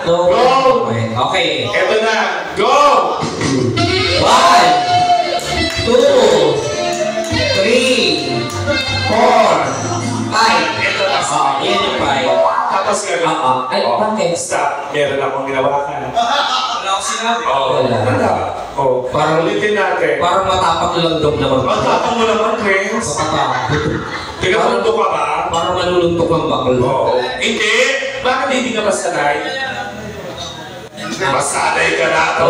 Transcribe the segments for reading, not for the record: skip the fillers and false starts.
Go! Okay. Eto na. Go! 1, 2, 3, 4, 5. Eto na. Yan yung 5. Tapos gagawin. Ay, bakit? Stop. Meron akong ginawakan. Wala ko sinabi. Wala. Parang ulitin natin. Parang matapang langdong naman. Matapang mo naman, Prince. Matapang. Tigapunto ka ba? Parang maluluntok ang bakal. Oo. Hindi. Bakit hindi ka masanay? Masanay ka na ito.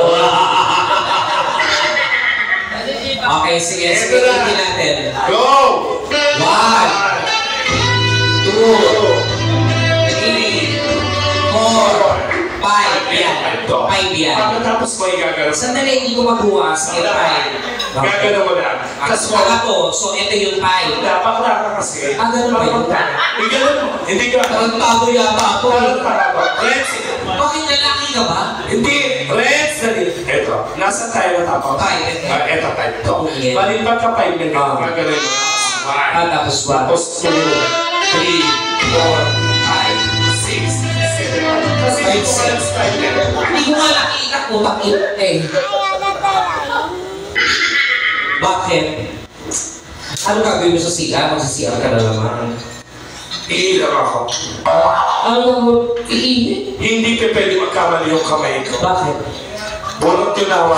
Okay, sige. Sige natin. Go! 1, 2, 3, 4, 5. Yan. 5 yan. Pagkatapos mo igagano. Sandali, hindi ko magawa. Sige, 5. Gagano mo lang. Tapos ako, so ito yung 5. Dapat na ka kasi. Ganun ba yun? Igano mo. Hindi ka. Tarantado yata ako. Tarantado. Reds. Bakit lalaki ka ba? Hindi. Reds. Ito. Nasa tayo na tapos. Ito tayo. Ito. Balipat ka 5 minutes. Gagano mo. Tapos 1. Tapos 2, 3, 4, 5, 6, 7. Kasi hindi ko alam style nila. Hindi ko nga nakita ko, takit eh. Bakit? Ano gagawin mo sa CR? Magsisiyar ka na naman. Iilang ako. Ano mo? Iinit? Hindi pa pwede magkamali yung kamay ko. Bakit? Bunot yun na